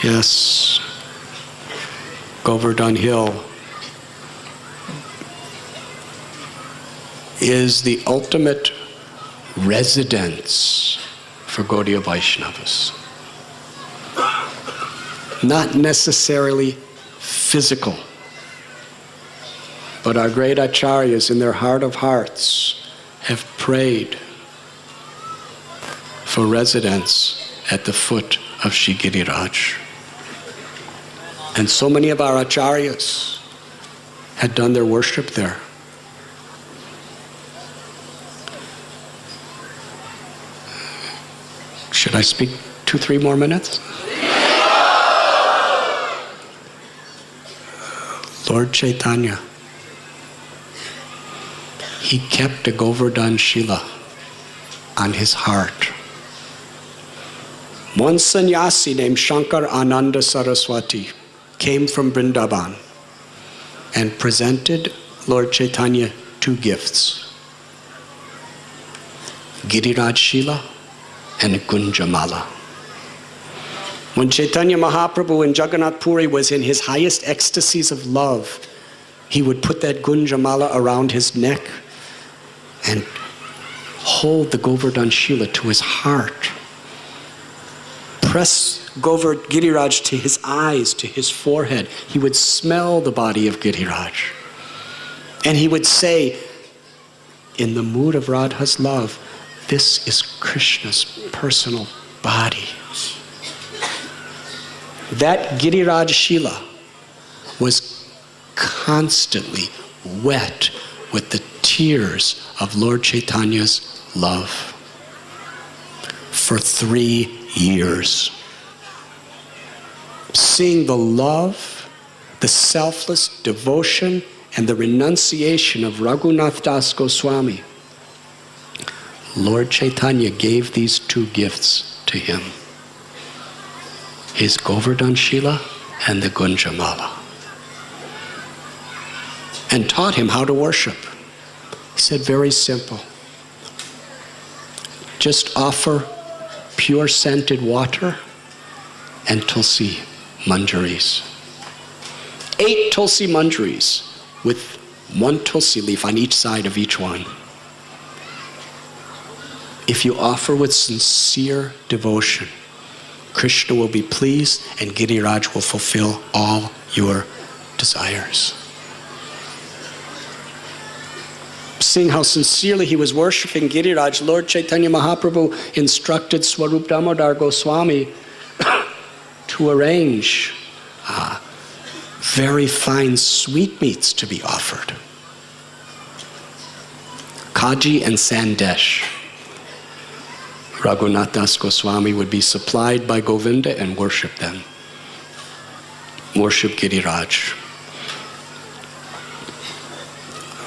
Yes, Govardhan Hill is the ultimate residence for Gaudiya Vaishnavas. Not necessarily physical, but our great acharyas in their heart of hearts have prayed for residence at the foot of Shri Giriraj. And so many of our acharyas had done their worship there. Should I speak 2-3 more minutes? Lord Chaitanya, he kept a Govardhan Shila on his heart. One sannyasi named Shankar Ananda Saraswati came from Vrindavan and presented Lord Chaitanya 2 gifts, Giriraj Shila and a Gunjamala. When Chaitanya Mahaprabhu in Jagannath Puri was in his highest ecstasies of love, he would put that Gunjamala around his neck and hold the Govardhan Shila to his heart. Press Giriraj to his eyes, to his forehead. He would smell the body of Giriraj. And he would say, in the mood of Radha's love, this is Krishna's personal body. That Giriraj Shila was constantly wet with the tears of Lord Chaitanya's love for 3 years. Seeing the love, the selfless devotion, and the renunciation of Raghunath Das Goswami, Lord Chaitanya gave these 2 gifts to him. His Govardhan Shila and the Gunjamala. And taught him how to worship. He said, very simple. Just offer pure scented water and tulsi manjaris. 8 tulsi manjaris with 1 tulsi leaf on each side of each one. If you offer with sincere devotion, Krishna will be pleased and Giriraj will fulfill all your desires. Seeing how sincerely he was worshipping Giriraj, Lord Chaitanya Mahaprabhu instructed Swarup Damodar Goswami to arrange very fine sweetmeats to be offered. Kaji and Sandesh. Raghunath Das Goswami would be supplied by Govinda and worship them. Worship Giriraj.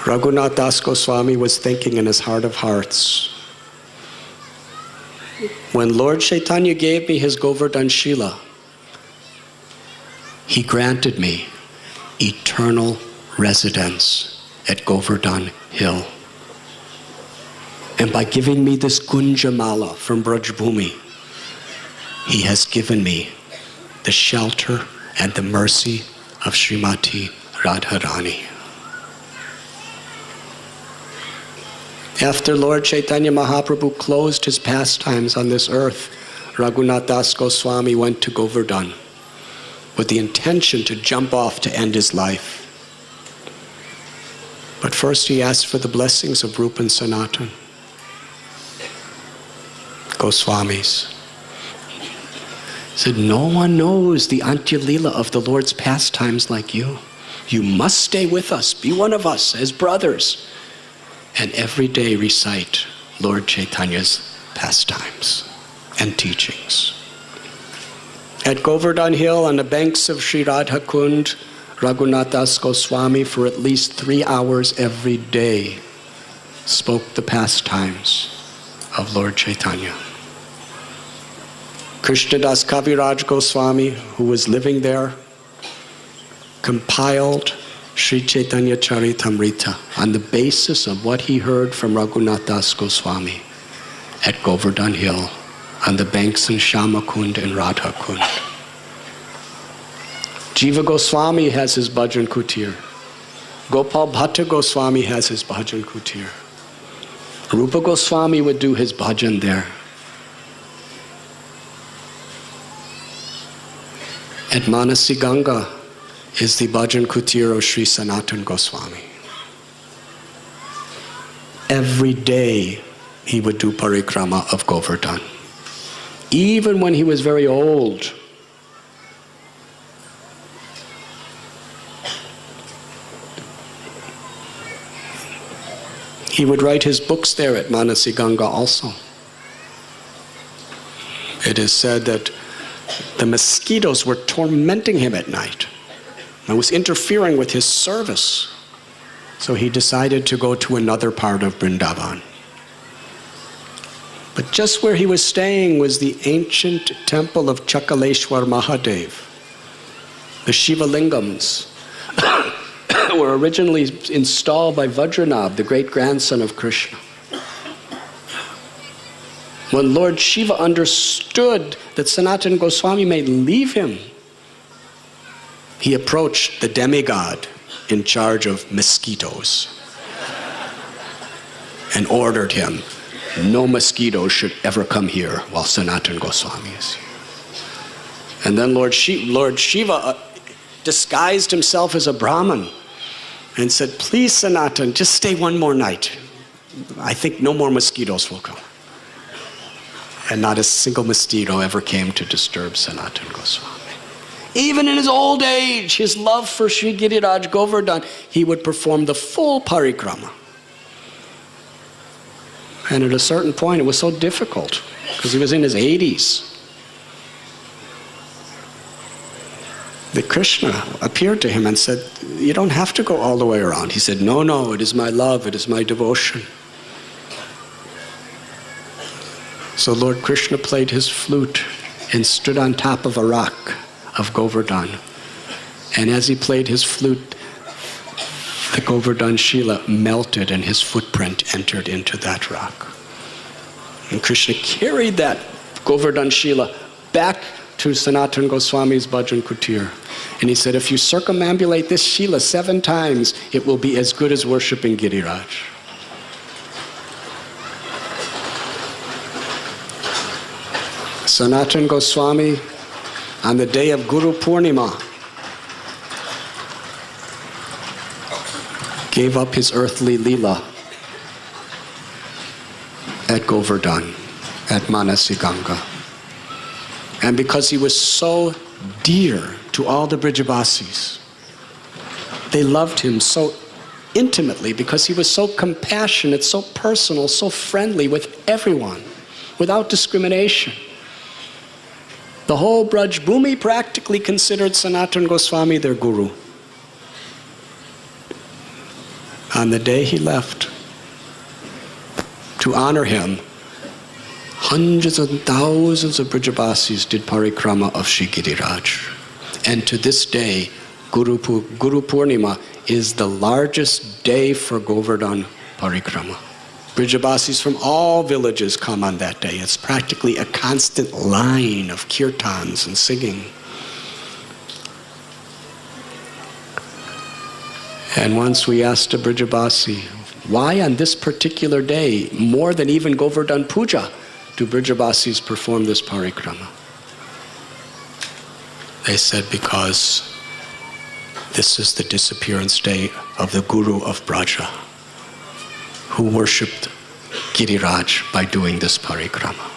Raghunath Das Goswami was thinking in his heart of hearts, when Lord Chaitanya gave me his Govardhan Shila, he granted me eternal residence at Govardhan Hill. And by giving me this Gunjamala from Brajbhumi, he has given me the shelter and the mercy of Srimati Radharani. After Lord Chaitanya Mahaprabhu closed his pastimes on this earth, Raghunath Das Goswami went to Govardhan with the intention to jump off to end his life. But first he asked for the blessings of Rupa and Sanatan Goswamis. He said, no one knows the Antya Leela of the Lord's pastimes like you. You must stay with us, be one of us as brothers, and every day recite Lord Chaitanya's pastimes and teachings. At Govardhan Hill on the banks of Sri Radha Kund, Raghunath Das Goswami for at least 3 hours every day spoke the pastimes of Lord Chaitanya. Krishnadas Kaviraj Goswami, who was living there, compiled Sri Chaitanya Charitamrita on the basis of what he heard from Raghunath Das Goswami at Govardhan Hill on the banks in Shamakund and Radha Kund. Jiva Goswami has his bhajan kutir. Gopal Bhatta Goswami has his bhajan kutir. Rupa Goswami would do his bhajan there. At Manasi Ganga is the bhajan kutir of Sri Sanatan Goswami. Every day he would do parikrama of Govardhan. Even when he was very old. He would write his books there at Manasi Ganga also. It is said that the mosquitoes were tormenting him at night. It was interfering with his service. So he decided to go to another part of Vrindavan. But just where he was staying was the ancient temple of Chakaleshwar Mahadev. The Shiva Lingams were originally installed by Vajranabh, the great-grandson of Krishna. When Lord Shiva understood that Sanatana Goswami may leave him, he approached the demigod in charge of mosquitoes and ordered him, no mosquitoes should ever come here while Sanatana Goswami is here. And then Lord Shiva disguised himself as a Brahmin and said, please Sanatana, just stay one more night. I think no more mosquitoes will come. And not a single mosquito ever came to disturb Sanatana Goswami. Even in his old age, his love for Sri Giriraj Govardhan, he would perform the full parikrama. And at a certain point, it was so difficult, because he was in his 80s. That Krishna appeared to him and said, you don't have to go all the way around. He said, no, no, it is my love, it is my devotion. So Lord Krishna played his flute and stood on top of a rock of Govardhan. And as he played his flute, the Govardhan Shila melted and his footprint entered into that rock. And Krishna carried that Govardhan Shila back to Sanatana Goswami's bhajan kutir. And he said, if you circumambulate this Shila 7 times, it will be as good as worshipping Giriraj. Sanatana Goswami, on the day of Guru Purnima, gave up his earthly lila at Govardhan, at Manasi Ganga. And because he was so dear to all the Brijabasis, they loved him so intimately because he was so compassionate, so personal, so friendly with everyone, without discrimination. The whole Braj Bhumi practically considered Sanatana Goswami their guru. On the day he left, to honor him, hundreds and thousands of Brijabasis did parikrama of Sri Giriraj. And to this day, Guru Purnima is the largest day for Govardhan parikrama. Brijabasis from all villages come on that day. It's practically a constant line of kirtans and singing. And once we asked a Brijabasi, why on this particular day, more than even Govardhan Puja, do Brijabasis perform this parikrama? They said, because this is the disappearance day of the Guru of Braja, who worshipped Giriraj by doing this parikrama.